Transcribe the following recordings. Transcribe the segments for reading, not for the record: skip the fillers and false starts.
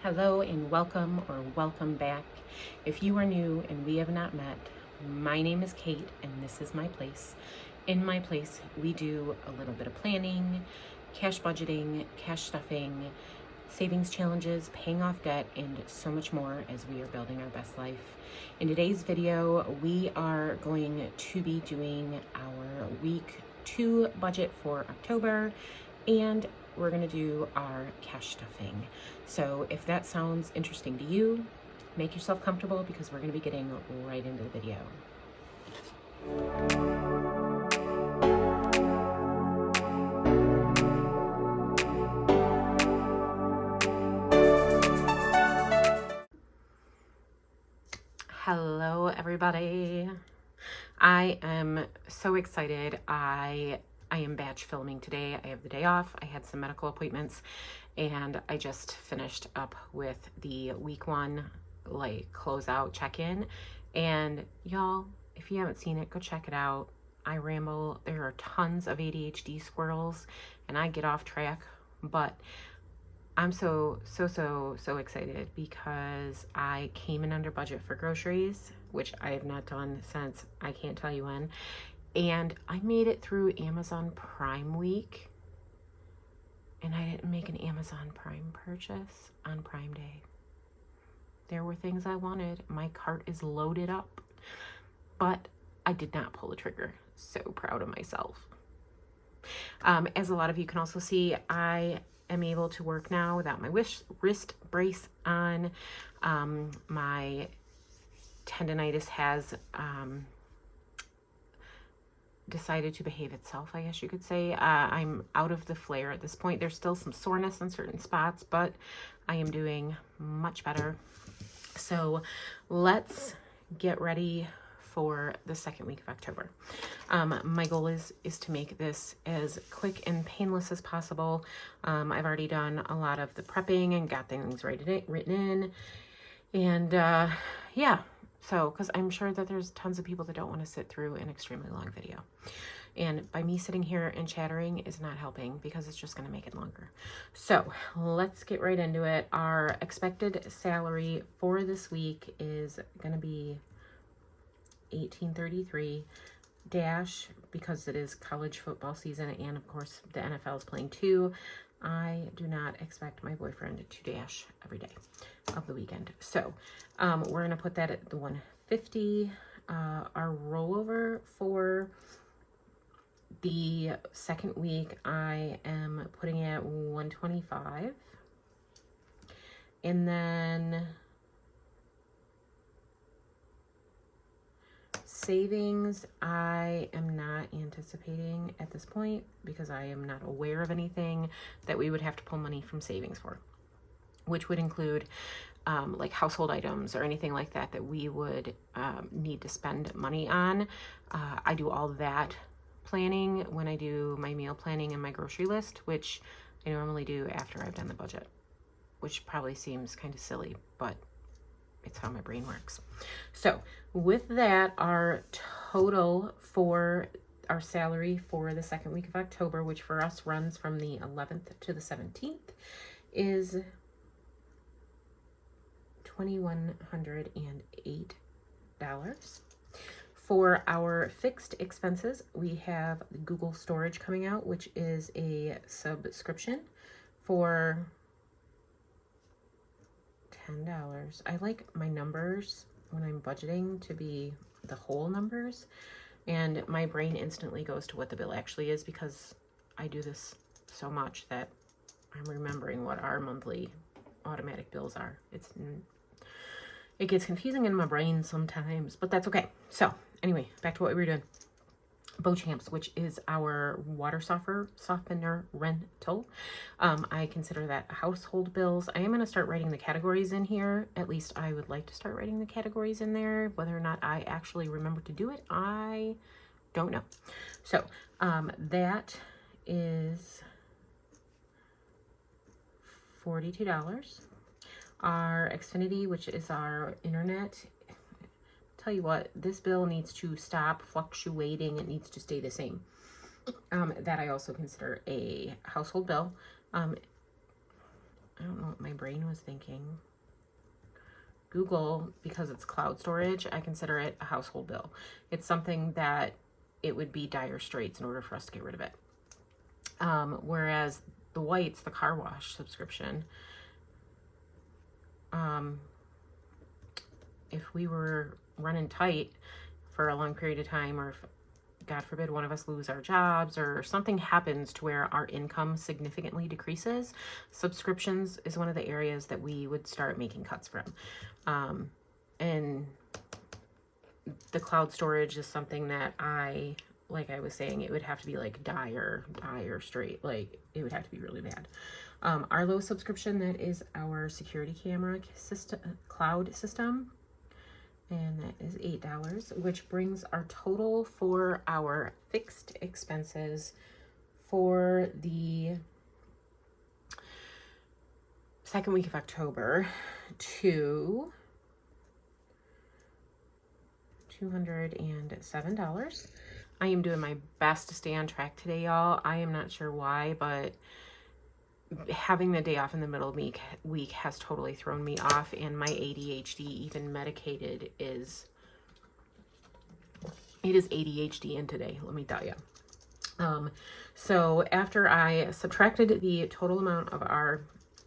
Hello and welcome or welcome back. If you are new and we have not met, my name is Kate and this is my place. In my place, we do a little bit of planning, cash budgeting, cash stuffing, savings challenges, paying off debt, and so much more as we are building our best life. In today's video, we are going to be doing our week 2 budget for October, and we're going to do our cash stuffing. So if that sounds interesting to you, make yourself comfortable because we're going to be getting right into the video. Hello, everybody. I am so excited. I am batch filming today. I have the day off. I had some medical appointments and I just finished up with the week 1 closeout check-in. And y'all, if you haven't seen it, go check it out. I ramble. There are tons of ADHD squirrels and I get off track, but I'm so excited because I came in under budget for groceries, which I have not done since I can't tell you when. And I made it through Amazon Prime week and I didn't make an Amazon Prime purchase on Prime Day. There were things I wanted. My cart is loaded up, but I did not pull the trigger. So proud of myself. As a lot of you can also see, I am able to work now without my wrist brace on. My tendonitis has decided to behave itself, I guess you could say. I'm out of the flare at this point. There's still some soreness in certain spots, but I am doing much better. So let's get ready for the second week of October. My goal is to make this as quick and painless as possible. I've already done a lot of the prepping and got things written in. And yeah, so because I'm sure that there's tons of people that don't want to sit through an extremely long video. And by me sitting here and chattering is not helping because it's just going to make it longer. So let's get right into it. Our expected salary for this week is going to be $18.33 dash, because it is college football season and of course the NFL is playing too. I do not expect my boyfriend to dash every day of the weekend. So we're going to put that at the 150. Our rollover for the second week, I am putting at 125. And then savings, I am not anticipating at this point because I am not aware of anything that we would have to pull money from savings for, which would include like household items or anything like that that we would need to spend money on. I do all that planning when I do my meal planning and my grocery list, which I normally do after I've done the budget, which probably seems kind of silly, but it's how my brain works. So with that, our total for our salary for the second week of October, which for us runs from the 11th to the 17th, is $2,108. For our fixed expenses, we have Google Storage coming out, which is a subscription for $10. I like my numbers when I'm budgeting to be the whole numbers, and my brain instantly goes to what the bill actually is because I do this so much that I'm remembering what our monthly automatic bills are. It gets confusing in my brain sometimes, but that's okay. So anyway, back to what we were doing. Beauchamps, which is our water softener rental. I consider that household bills. I am going to start writing the categories in here. At least I would like to start writing the categories in there. Whether or not I actually remember to do it, I don't know. So that is $42. Our Xfinity, which is our internet, tell you what, this bill needs to stop fluctuating. It needs to stay the same. That I also consider a household bill. I don't know what my brain brain was thinking. Google, because it's cloud storage, I consider it a household bill. It's something that it would be dire straits in order for us to get rid of it. Whereas the whites, the car wash subscription, if we were running tight for a long period of time, or if, God forbid, one of us lose our jobs or something happens to where our income significantly decreases, subscriptions is one of the areas that we would start making cuts from. And the cloud storage is something that like I was saying, it would have to be like dire straight. Like it would have to be really bad. Our low subscription, that is our security camera system, cloud system. And that is $8, which brings our total for our fixed expenses for the second week of October to $207. I am doing my best to stay on track today, y'all. I am not sure why, but having the day off in the middle of the week has totally thrown me off, and my ADHD, even medicated, it is ADHD in today, let me tell you. So after I subtracted the total amount of our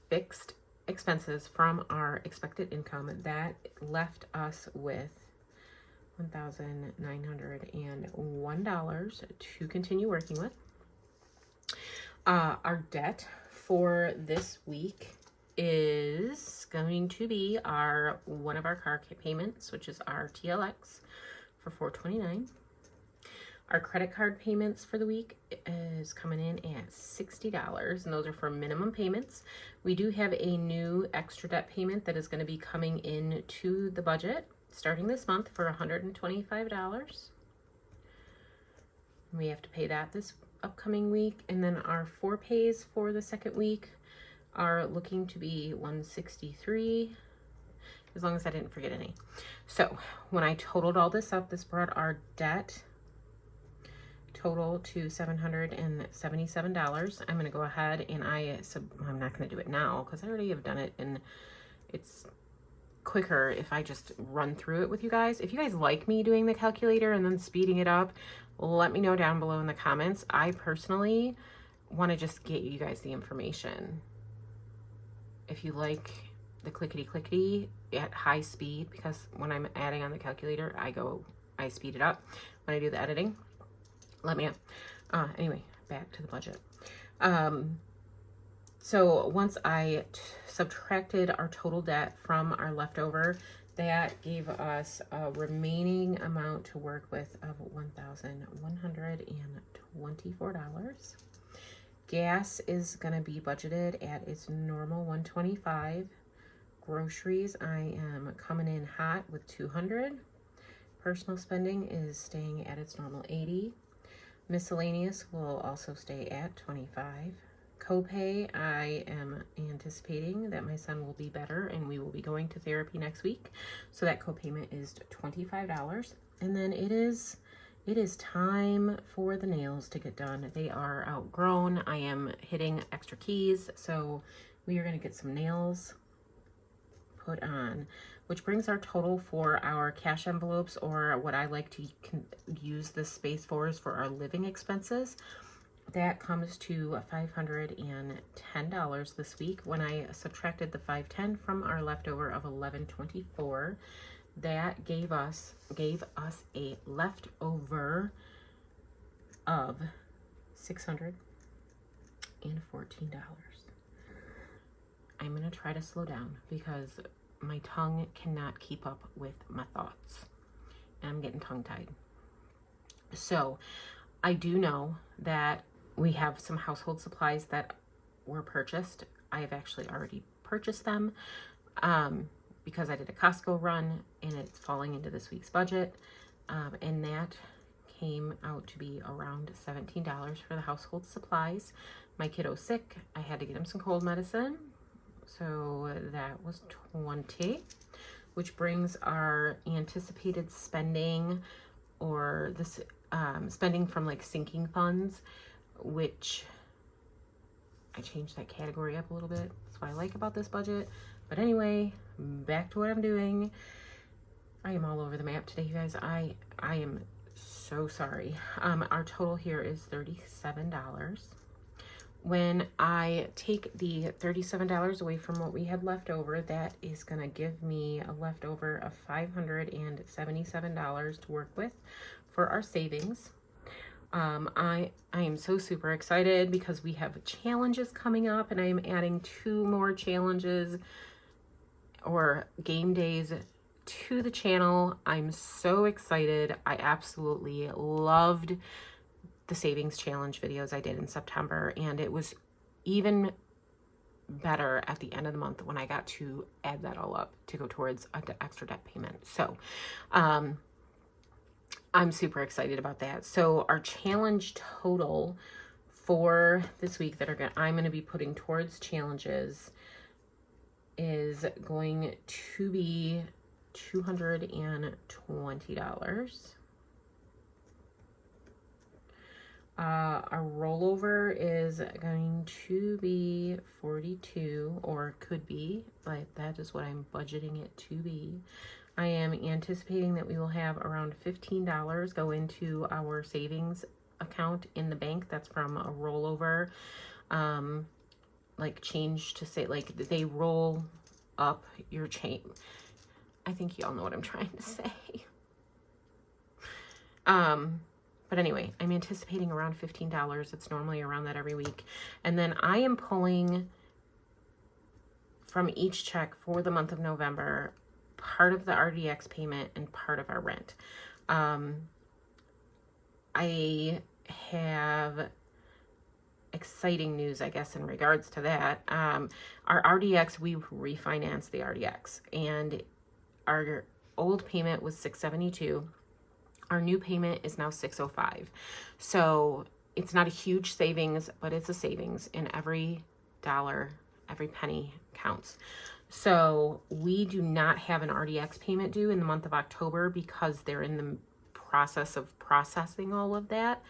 fixed expenses from our expected income, that left us with $1,901 to continue working with. Our debt for this week is going to be one of our car payments, which is our TLX for $429. Our credit card payments for the week is coming in at $60, and those are for minimum payments. We do have a new extra debt payment that is going to be coming into the budget starting this month for $125. We have to pay that this upcoming week, and then our 4 pays for the second week are looking to be $163, as long as I didn't forget any. So when I totaled all this up, this brought our debt total to $777. I'm going to go ahead and I'm not going to do it now because I already have done it, and it's quicker if I just run through it with you guys. If you guys like me doing the calculator and then speeding it up, let me know down below in the comments. I personally want to just get you guys the information. If you like the clickety at high speed, because when I'm adding on the calculator, I speed it up when I do the editing, let me know. Anyway, back to the budget. So once I subtracted our total debt from our leftover, that gave us a remaining amount to work with of $1,124. Gas is going to be budgeted at its normal $125. Groceries, I am coming in hot with $200. Personal spending is staying at its normal $80. Miscellaneous will also stay at $25. Copay, I am anticipating that my son will be better and we will be going to therapy next week, so that copayment is $25. And then it is time for the nails to get done. They are outgrown. I am hitting extra keys, so we are going to get some nails put on, which brings our total for our cash envelopes, or what I like to use this space for, is for our living expenses. That comes to $510 this week. When I subtracted the $510 from our leftover of $1124, that gave us a leftover of $614. I'm going to try to slow down because my tongue cannot keep up with my thoughts, and I'm getting tongue-tied. So I do know that we have some household supplies that were purchased. I have actually already purchased them because I did a Costco run, and it's falling into this week's budget. And that came out to be around $17 for the household supplies. My kiddo's sick. I had to get him some cold medicine, so that was $20, which brings our anticipated spending, or this spending from like sinking funds, which I changed that category up a little bit. That's what I like about this budget. But anyway, back to what I'm doing. I am all over the map today, you guys. I am so sorry. Our total here is $37. When I take the $37 away from what we had left over, that is going to give me a leftover of $577 to work with for our savings. I am so super excited because we have challenges coming up, and I am adding 2 more challenges or game days to the channel. I'm so excited. I absolutely loved the savings challenge videos I did in September, and it was even better at the end of the month when I got to add that all up to go towards an extra debt payment. So I'm super excited about that. So our challenge total for this week that I'm going to be putting towards challenges is going to be $220. Our rollover is going to be 42, or could be, but that is what I'm budgeting it to be. I am anticipating that we will have around $15 go into our savings account in the bank. That's from a rollover, like change to say, like they roll up your chain. I think y'all know what I'm trying to say. But anyway, I'm anticipating around $15. It's normally around that every week. And then I am pulling from each check for the month of November, part of the RDX payment and part of our rent. I have exciting news, I guess, in regards to that. Our RDX, we refinanced the RDX, and our old payment was $672. Our new payment is now $605. So it's not a huge savings, but it's a savings, and every dollar, every penny counts. So we do not have an RDX payment due in the month of October because they're in the process of processing all of that,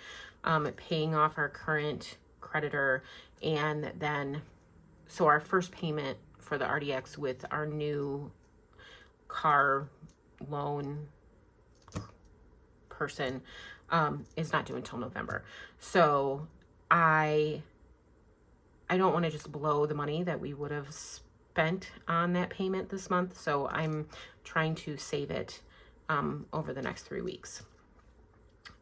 paying off our current creditor. And then, so our first payment for the RDX with our new car loan person is not due until November. So I don't want to just blow the money that we would have spent on that payment this month. So I'm trying to save it over the next 3 weeks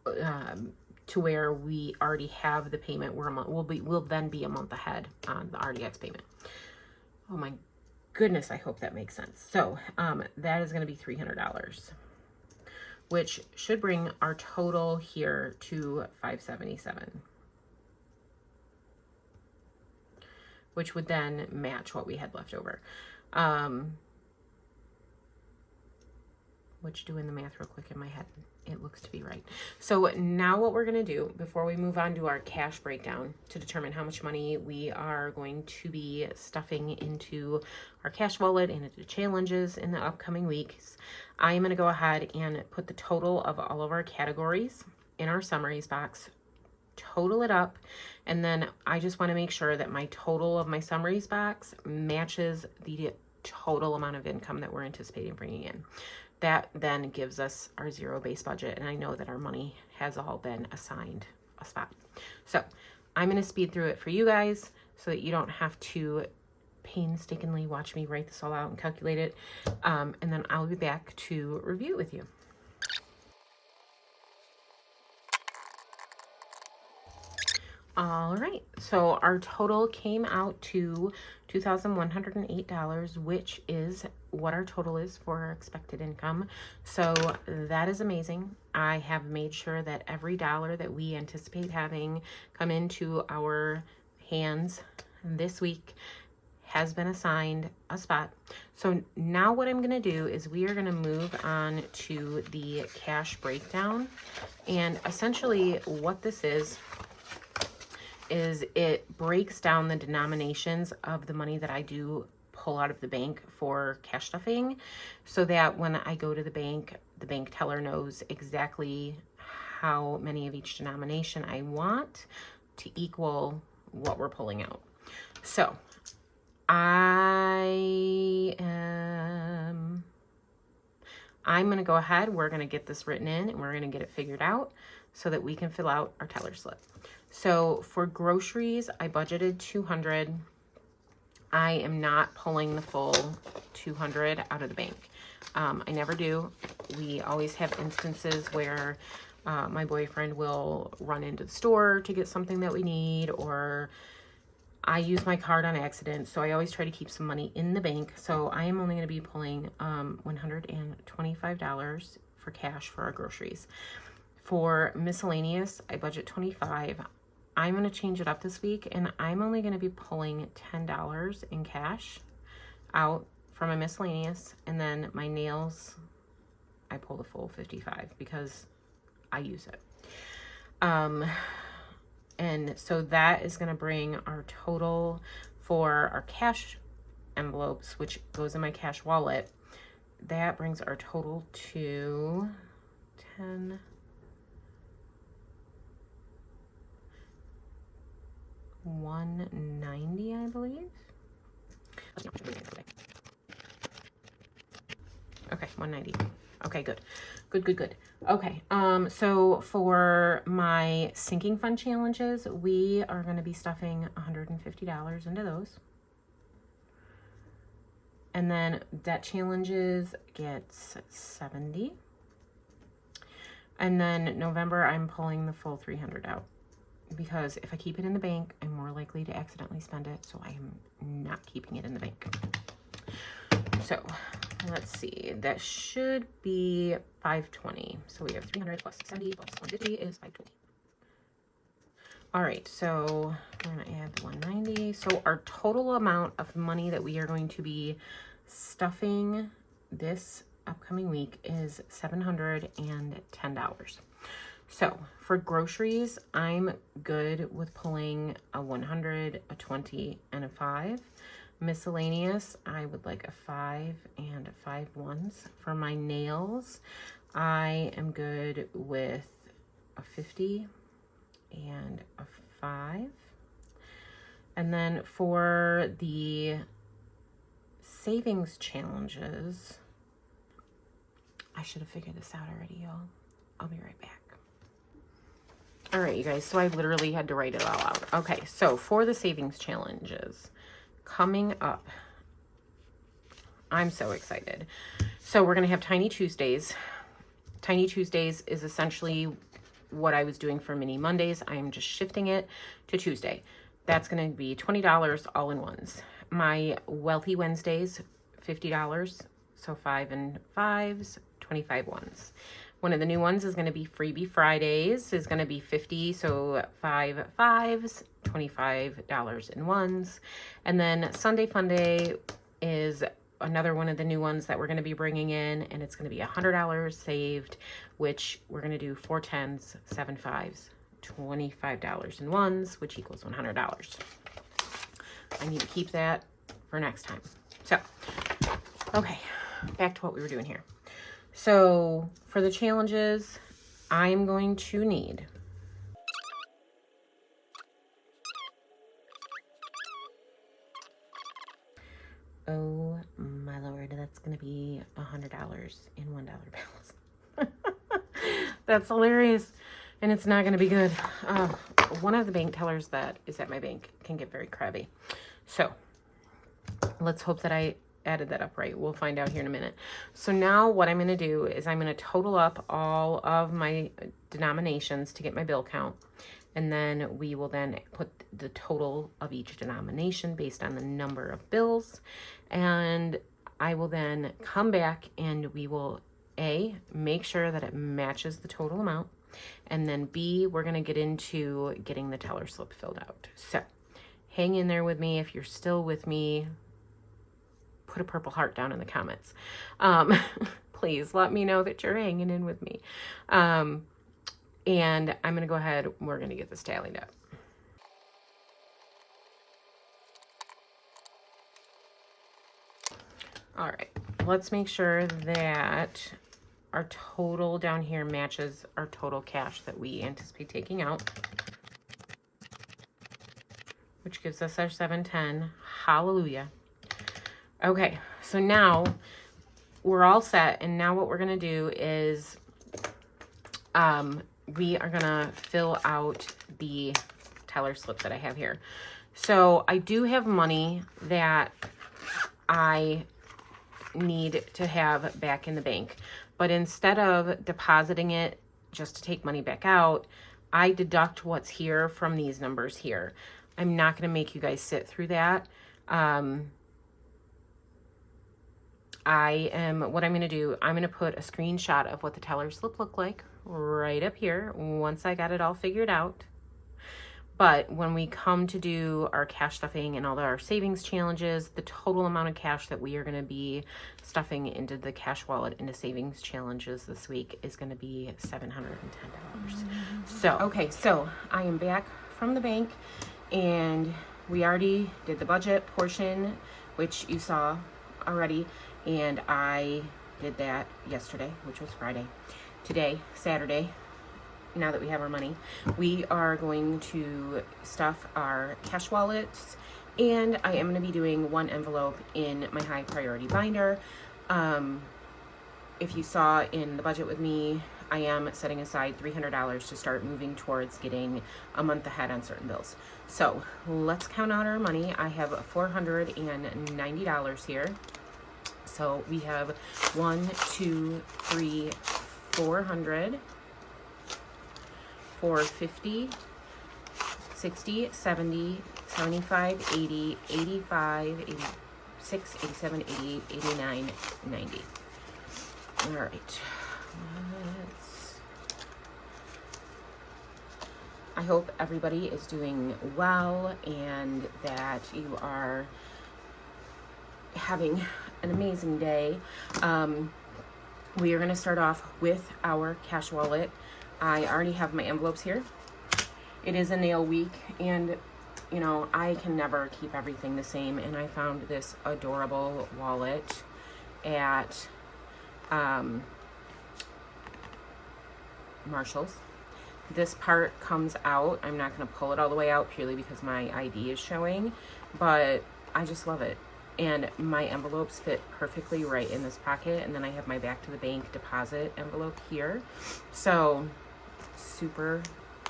to where we already have the payment. We'll then be a month ahead on the RDX payment. Oh my goodness, I hope that makes sense. So that is going to be $300. Which should bring our total here to $577, which would then match what we had left over. Which, doing the math real quick in my head, it looks to be right. So now what we're going to do before we move on to our cash breakdown to determine how much money we are going to be stuffing into our cash wallet and into challenges in the upcoming weeks, I am going to go ahead and put the total of all of our categories in our summaries box, total it up, and then I just want to make sure that my total of my summaries box matches the total amount of income that we're anticipating bringing in. That then gives us our zero base budget, and I know that our money has all been assigned a spot. So I'm going to speed through it for you guys so that you don't have to painstakingly watch me write this all out and calculate it, and then I'll be back to review it with you. All right, so our total came out to $2,108, which is what our total is for our expected income. So that is amazing. I have made sure that every dollar that we anticipate having come into our hands this week has been assigned a spot. So now what I'm going to do is we are going to move on to the cash breakdown. And essentially what this is it breaks down the denominations of the money that I do pull out of the bank for cash stuffing, so that when I go to the bank teller knows exactly how many of each denomination I want to equal what we're pulling out. So I'm going to go ahead. We're going to get this written in and we're going to get it figured out so that we can fill out our teller slip. So for groceries, I budgeted $200. I am not pulling the full $200 out of the bank. I never do. We always have instances where my boyfriend will run into the store to get something that we need, or I use my card on accident. So I always try to keep some money in the bank. So I am only going to be pulling $125 for cash for our groceries. For miscellaneous, I budget $25. I'm going to change it up this week, and I'm only going to be pulling $10 in cash out from my miscellaneous, and then my nails, I pull the full $55 because I use it. And so that is going to bring our total for our cash envelopes, which goes in my cash wallet. That brings our total to 190, I believe. Okay, 190. Okay, good. Good. Okay, so for my sinking fund challenges, we are going to be stuffing $150 into those. And then debt challenges gets 70. And then November, I'm pulling the full 300 out. Because if I keep it in the bank, I'm more likely to accidentally spend it. So I am not keeping it in the bank. So let's see. That should be 520. So we have 300 plus 70 plus 150 is 520. All right. So we're going to add 190. So our total amount of money that we are going to be stuffing this upcoming week is $710. So for groceries, I'm good with pulling a 100, a 20, and a 5. Miscellaneous, I would like a 5 and a 5 ones. For my nails, I am good with a 50 and a 5. And then for the savings challenges, I should have figured this out already, y'all. I'll be right back. All right, you guys, so I literally had to write it all out. Okay, so for the savings challenges coming up, I'm so excited. So we're going to have Tiny Tuesdays. Tiny Tuesdays is essentially what I was doing for Mini Mondays. I am just shifting it to Tuesday. That's going to be $20 all in ones. My Wealthy Wednesdays, $50. So 5 and 5s, 25 ones. One of the new ones is going to be Freebie Fridays, is going to be 50, so 5 5s, $25 in ones. And then Sunday Fun Day is another one of the new ones that we're going to be bringing in, and it's going to be $100 saved, which we're going to do 4 10s, 7 5s, $25 in ones, which equals $100. I need to keep that for next time. So, okay, back to what we were doing here. So for the challenges, I'm going to need oh my Lord, that's going to be $100 in $1 bills. That's hilarious. And it's not going to be good. One of the bank tellers that is at my bank can get very crabby. So let's hope that I added that up right. We'll find out here in a minute. So now what I'm going to do is I'm going to total up all of my denominations to get my bill count. And then we will then put the total of each denomination based on the number of bills. And I will then come back and we will A, make sure that it matches the total amount. And then B, we're going to get into getting the teller slip filled out. So hang in there with me. If you're still with me, put a purple heart down in the comments. Please let me know that you're hanging in with me. And I'm going to go ahead. We're going to get this tallied up. All right. Let's make sure that our total down here matches our total cash that we anticipate taking out, which gives us our 710. Hallelujah. Okay, so now we're all set, and now what we're going to do is we are going to fill out the teller slip that I have here. So I do have money that I need to have back in the bank, but instead of depositing it just to take money back out, I deduct what's here from these numbers here. I'm not going to make you guys sit through that. What I'm going to do, I'm going to put a screenshot of what the teller slip looked like right up here once I got it all figured out. But when we come to do our cash stuffing and all our savings challenges, the total amount of cash that we are going to be stuffing into the cash wallet into savings challenges this week is going to be $710. So, okay, so I am back from the bank, and we already did the budget portion, which you saw already, and I did that yesterday, which was Friday. Today, Saturday, now that we have our money, we are going to stuff our cash wallets, and I am going to be doing one envelope in my high priority binder. If you saw in the budget with me, I am setting aside $300 to start moving towards getting a month ahead on certain bills. So let's count out our money. I have $490 here. So we have 1, 2, 3, 400, 450, 60, 70, 75, 80, 85, 86, 87, 88, 89, 90. All right. I hope everybody is doing well and that you are having an amazing day. We are going to start off with our cash wallet. I already have my envelopes here. It is a nail week, and you know, I can never keep everything the same, and I found this adorable wallet at Marshall's. This part comes out. I'm not going to pull it all the way out purely because my ID is showing, but I just love it. And my envelopes fit perfectly right in this pocket, and then I have my back to the bank deposit envelope here. So super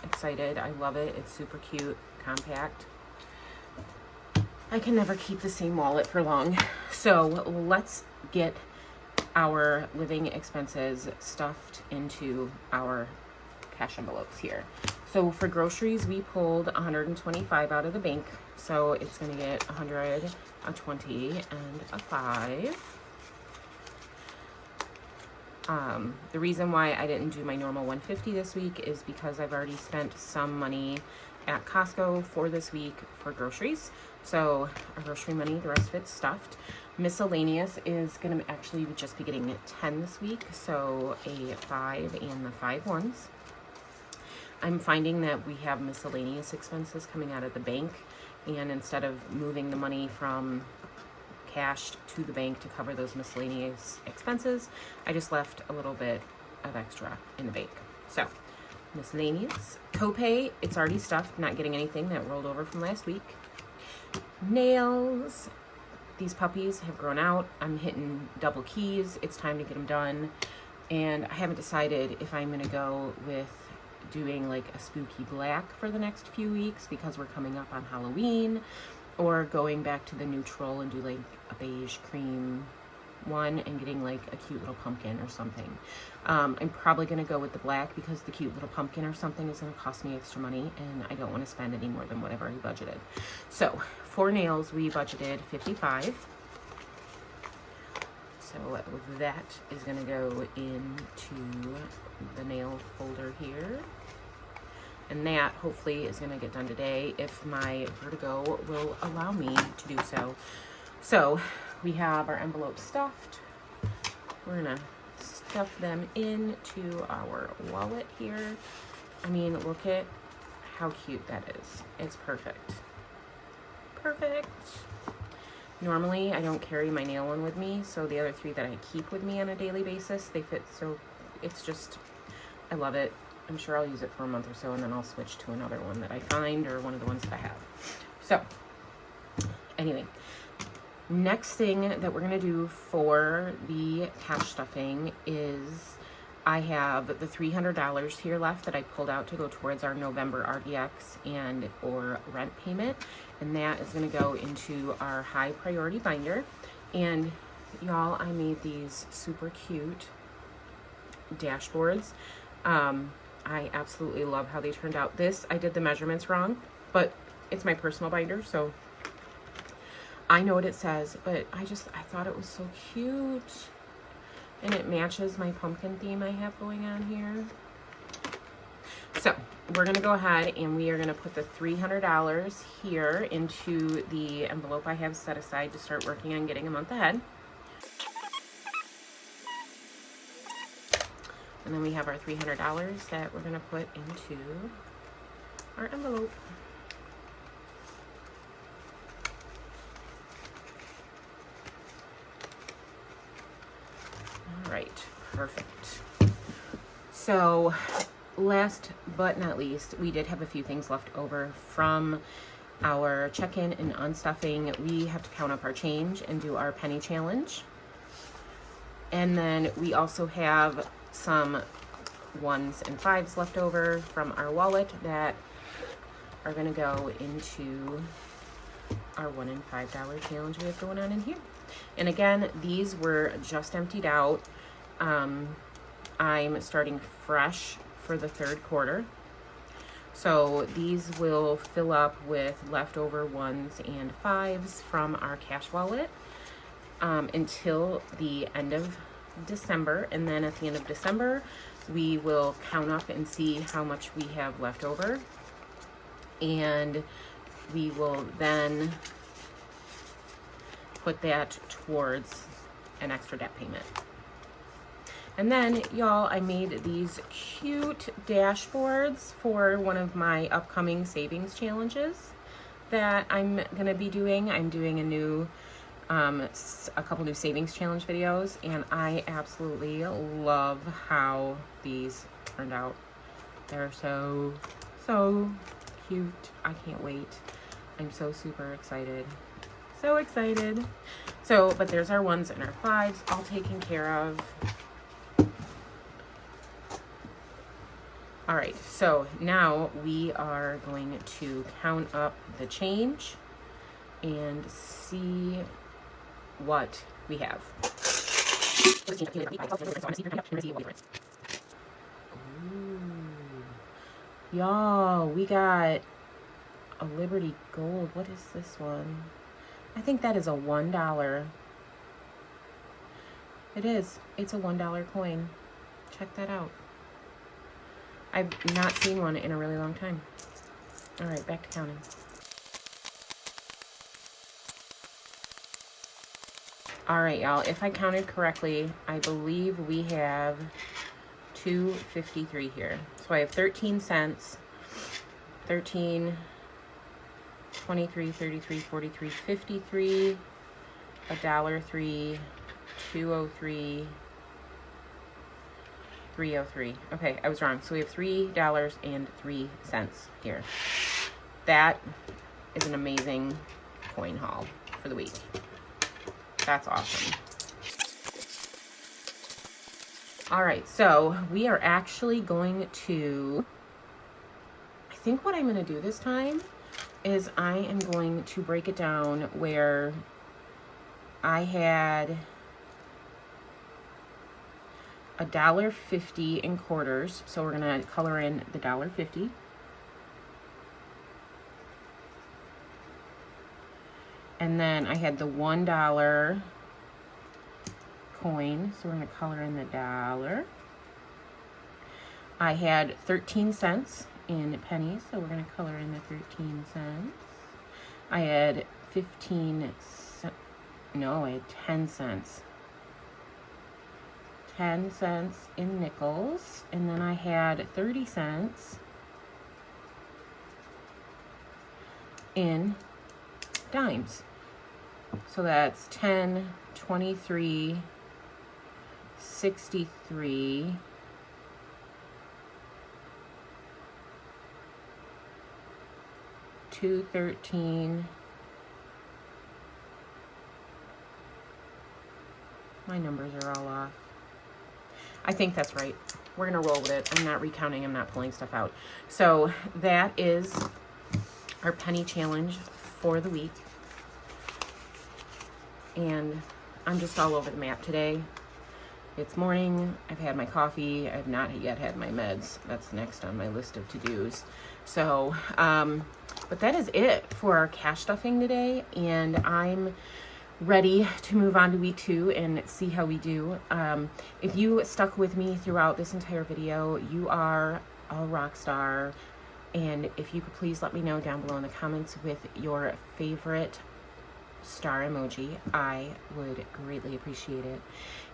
excited. I love it. It's super cute, compact. I can never keep the same wallet for long. So let's get our living expenses stuffed into our cash envelopes here. So for groceries, we pulled $125 out of the bank. So it's going to get 100, a 20, and a 5. The reason why I didn't do my normal 150 this week is because I've already spent some money at Costco for this week for groceries. So our grocery money, the rest of it's stuffed. Miscellaneous is going to actually just be getting 10 this week. So a 5 and the 5 ones. I'm finding that we have miscellaneous expenses coming out of the bank, and instead of moving the money from cash to the bank to cover those miscellaneous expenses, I just left a little bit of extra in the bank. So miscellaneous. Copay, it's already stuffed, not getting anything that rolled over from last week. Nails, these puppies have grown out. I'm hitting double keys. It's time to get them done, and I haven't decided if I'm going to go with doing like a spooky black for the next few weeks because we're coming up on Halloween, or going back to the neutral and do like a beige cream one and getting like a cute little pumpkin or something. I'm probably going to go with the black because the cute little pumpkin or something is going to cost me extra money, and I don't want to spend any more than whatever I budgeted. So for nails, we budgeted $55. So that is going to go into the nail folder here. And that hopefully is going to get done today if my vertigo will allow me to do so. So we have our envelopes stuffed. We're going to stuff them into our wallet here. I mean, look at how cute that is. It's perfect. Perfect. Normally, I don't carry my nail one with me, so the other 3 that I keep with me on a daily basis, they fit so, it's just, I love it. I'm sure I'll use it for a month or so, and then I'll switch to another one that I find, or one of the ones that I have. So anyway, next thing that we're going to do for the cash stuffing is I have the $300 here left that I pulled out to go towards our November RDX and or rent payment. And that is going to go into our high priority binder. And y'all, I made these super cute dashboards. I absolutely love how they turned out. This, I did the measurements wrong, but it's my personal binder, so I know what it says, but I thought it was so cute. And it matches my pumpkin theme I have going on here. So we're gonna go ahead and we are gonna put the $300 here into the envelope I have set aside to start working on getting a month ahead. And then we have our $300 that we're gonna put into our envelope. All right, perfect. So last but not least, we did have a few things left over from our check-in and unstuffing. We have to count up our change and do our penny challenge. And then we also have some 1s and 5s left over from our wallet that are gonna go into our $1 and $5 challenge we have going on in here. And again, these were just emptied out. I'm starting fresh for the third quarter. So these will fill up with leftover 1s and 5s from our cash wallet until the end of December. And then at the end of December, we will count up and see how much we have left over. And we will then put that towards an extra debt payment. And then, y'all, I made these cute dashboards for one of my upcoming savings challenges that I'm gonna be doing. I'm doing a couple new savings challenge videos, and I absolutely love how these turned out. They're so cute. I can't wait. I'm so super excited. So excited. So, but there's our 1s and our 5s all taken care of. All right, so now we are going to count up the change and see what we have. Ooh. Y'all, we got a Liberty Gold. What is this one? I think that is a $1. It is. It's a $1 coin. Check that out. I've not seen one in a really long time. All right, back to counting. All right, y'all, if I counted correctly, I believe we have $2.53 here. So I have 13 cents, 13, 23, 33, 43, 53, $1.03, 203, 303. Okay, I was wrong. So we have $3.03 here. That is an amazing coin haul for the week. That's awesome. All right, so we are actually going to, I think what I'm going to do this time is I am going to break it down where I had $1.50 in quarters. So we're going to color in the $1.50. And then I had the $1 coin, so we're going to color in the dollar. I had 13 cents in pennies, so we're going to color in the 13 cents. I had 10 cents. 10 cents in nickels, and then I had 30 cents in dimes. So that's 10, 23, 63, 2 213. My numbers are all off. I think that's right. We're going to roll with it. I'm not recounting. I'm not pulling stuff out. So that is our penny challenge for the week. And I'm just all over the map today. It's morning. I've had my coffee. I've not yet had my meds. That's next on my list of to-dos. So, but that is it for our cash stuffing today. And I'm ready to move on to week 2 and see how we do. If you stuck with me throughout this entire video, you are a rock star. And if you could please let me know down below in the comments with your favorite star emoji, I would greatly appreciate it.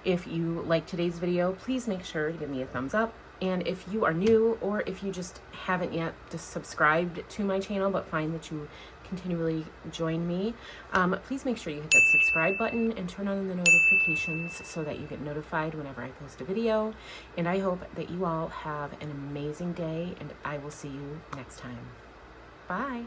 If you like today's video, please make sure to give me a thumbs up. And if you are new, or if you just haven't yet just subscribed to my channel but find that you continually join me, please make sure you hit that subscribe button and turn on the notifications so that you get notified whenever I post a video. And I hope that you all have an amazing day, and I will see you next time. Bye.